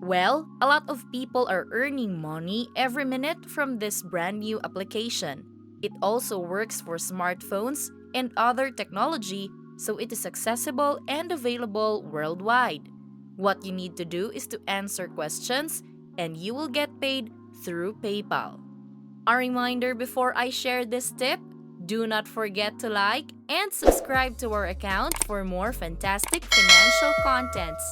Well, a lot of people are earning money every minute from this brand new application. It also works for smartphones and other technology, so it is accessible and available worldwide. What you need to do is to answer questions, and you will get paid through PayPal. A reminder before I share this tip, do not forget to like and subscribe to our account for more fantastic financial contents.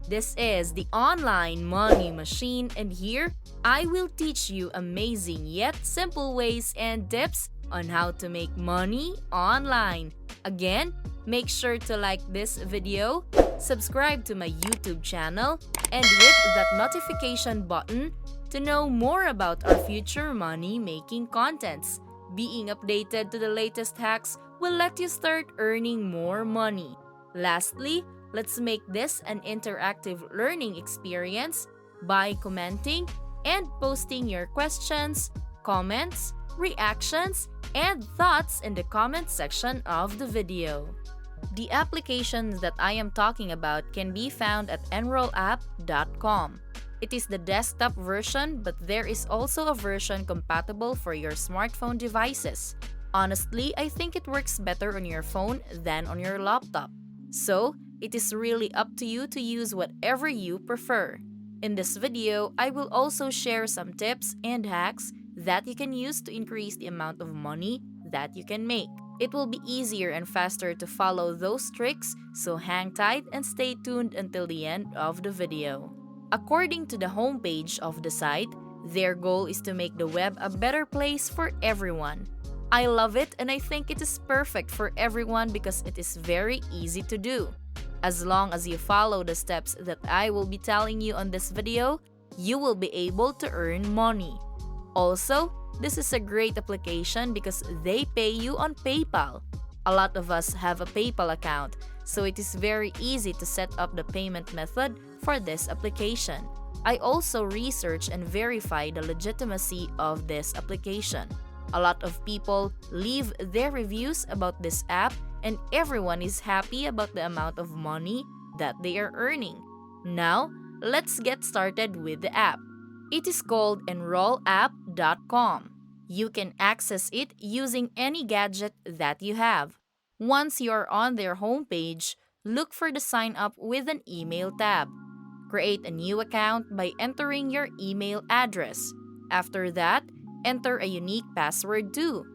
This is the Online Money Machine, and here I will teach you amazing yet simple ways and tips on how to make money online. Again, make sure to like this video, subscribe to my YouTube channel, and hit that notification button to know more about our future money-making contents. Being updated to the latest hacks will let you start earning more money. Lastly, let's make this an interactive learning experience by commenting and posting your questions, comments, reactions, and thoughts in the comment section of the video. The applications that I am talking about can be found at enrollapp.com. It is the desktop version, but there is also a version compatible for your smartphone devices. Honestly, I think it works better on your phone than on your laptop. So, it is really up to you to use whatever you prefer. In this video, I will also share some tips and hacks that you can use to increase the amount of money that you can make. It will be easier and faster to follow those tricks, so hang tight and stay tuned until the end of the video. According to the homepage of the site, their goal is to make the web a better place for everyone. I love it, and I think it is perfect for everyone because it is very easy to do. As long as you follow the steps that I will be telling you on this video, you will be able to earn money. Also, this is a great application because they pay you on PayPal. A lot of us have a PayPal account, so it is very easy to set up the payment method for this application. I also research and verify the legitimacy of this application. A lot of people leave their reviews about this app, and everyone is happy about the amount of money that they are earning. Now, let's get started with the app. It is called enrollapp.com. You can access it using any gadget that you have. Once you are on their homepage, look for the Sign Up with an Email tab. Create a new account by entering your email address. After that, enter a unique password too.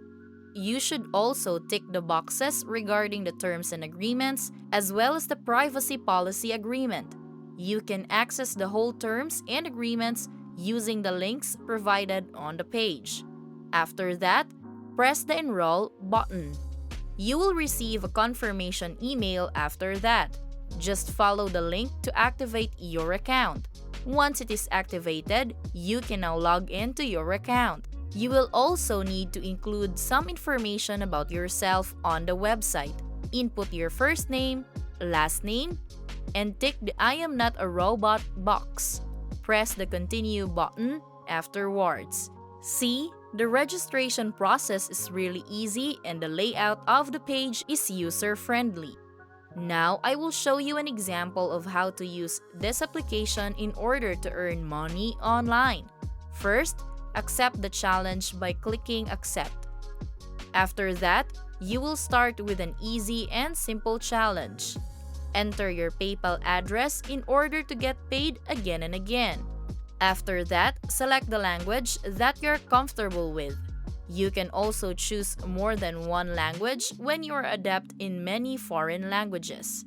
You should also tick the boxes regarding the terms and agreements as well as the privacy policy agreement. You can access the whole terms and agreements using the links provided on the page. After that, press the Enroll button. You will receive a confirmation email after that. Just follow the link to activate your account. Once it is activated, you can now log into your account. You will also need to include some information about yourself on the website. Input your first name, last name, and tick the I am not a robot box. Press the Continue button afterwards. See, the registration process is really easy and the layout of the page is user-friendly. Now, I will show you an example of how to use this application in order to earn money online. First, accept the challenge by clicking Accept. After that, you will start with an easy and simple challenge. Enter your PayPal address in order to get paid again and again. After that, select the language that you're comfortable with. You can also choose more than one language when you are adept in many foreign languages.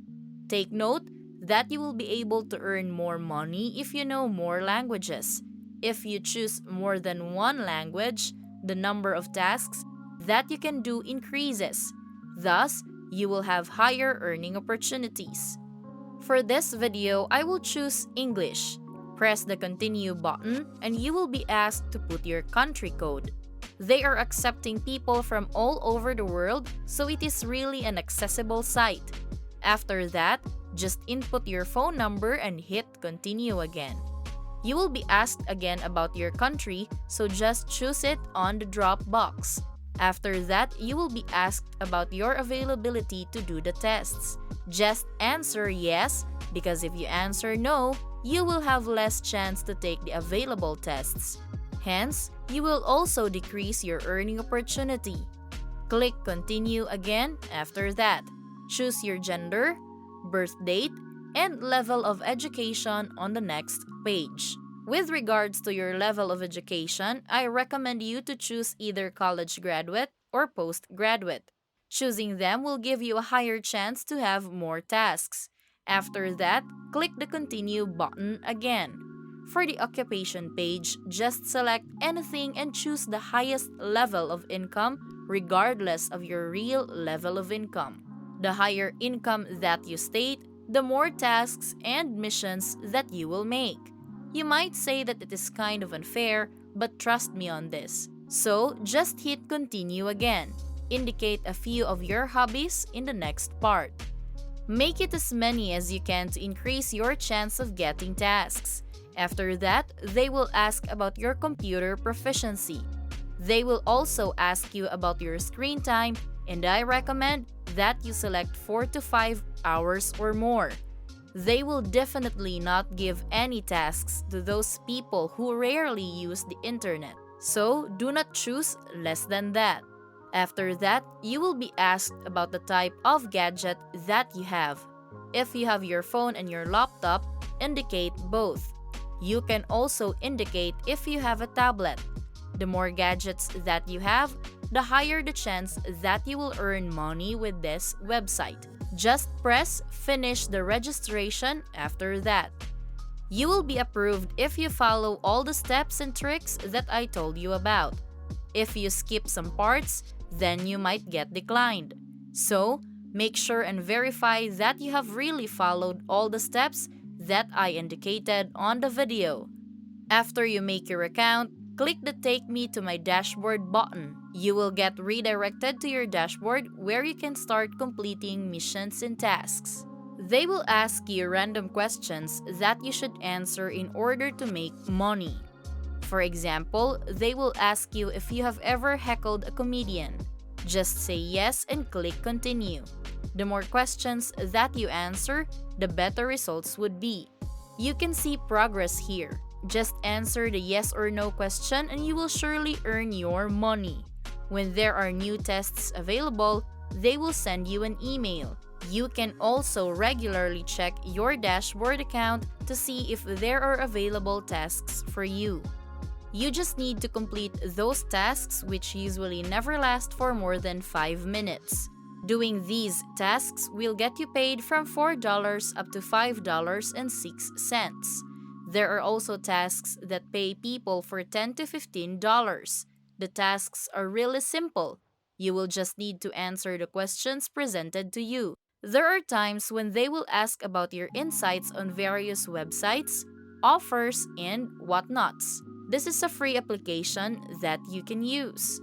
Take note that you will be able to earn more money if you know more languages. If you choose more than one language, the number of tasks that you can do increases. Thus, you will have higher earning opportunities. For this video, I will choose English. Press the Continue button and you will be asked to put your country code. They are accepting people from all over the world, so it is really an accessible site. After that, just input your phone number and hit Continue again. You will be asked again about your country, so just choose it on the drop box. After that, you will be asked about your availability to do the tests. Just answer yes, because if you answer no, you will have less chance to take the available tests. Hence, you will also decrease your earning opportunity. Click Continue again after that. Choose your gender, birth date, and level of education on the next page. With regards to your level of education, I recommend you to choose either college graduate or postgraduate. Choosing them will give you a higher chance to have more tasks. After that, click the Continue button again. For the occupation page, just select anything and choose the highest level of income regardless of your real level of income. The higher income that you state, the more tasks and missions that you will make. You might say that it is kind of unfair, but trust me on this. So, just hit Continue again. Indicate a few of your hobbies in the next part. Make it as many as you can to increase your chance of getting tasks. After that, they will ask about your computer proficiency. They will also ask you about your screen time, and I recommend that you select 4 to 5 hours or more. They will definitely not give any tasks to those people who rarely use the internet, so do not choose less than that. After that, you will be asked about the type of gadget that you have. If you have your phone and your laptop, indicate both. You can also indicate if you have a tablet. The more gadgets that you have, the higher the chance that you will earn money with this website. Just press Finish the registration after that. You will be approved if you follow all the steps and tricks that I told you about. If you skip some parts, then you might get declined. So, make sure and verify that you have really followed all the steps that I indicated on the video. After you make your account, click the Take Me to My Dashboard button. You will get redirected to your dashboard where you can start completing missions and tasks. They will ask you random questions that you should answer in order to make money. For example, they will ask you if you have ever heckled a comedian. Just say yes and click Continue. The more questions that you answer, the better results would be. You can see progress here. Just answer the yes or no question and you will surely earn your money. When there are new tests available, they will send you an email. You can also regularly check your dashboard account to see if there are available tasks for you. You just need to complete those tasks, which usually never last for more than 5 minutes. Doing these tasks will get you paid from $4 up to $5.06. There are also tasks that pay people for $10 to $15. The tasks are really simple. You will just need to answer the questions presented to you. There are times when they will ask about your insights on various websites, offers, and whatnots. This is a free application that you can use.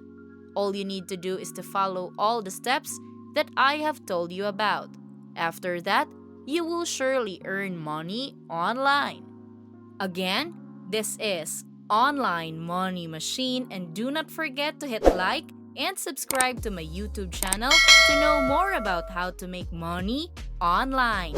All you need to do is to follow all the steps that I have told you about. After that, you will surely earn money online. Again, this is Online Money Machine, and do not forget to hit like and subscribe to my YouTube channel to know more about how to make money online.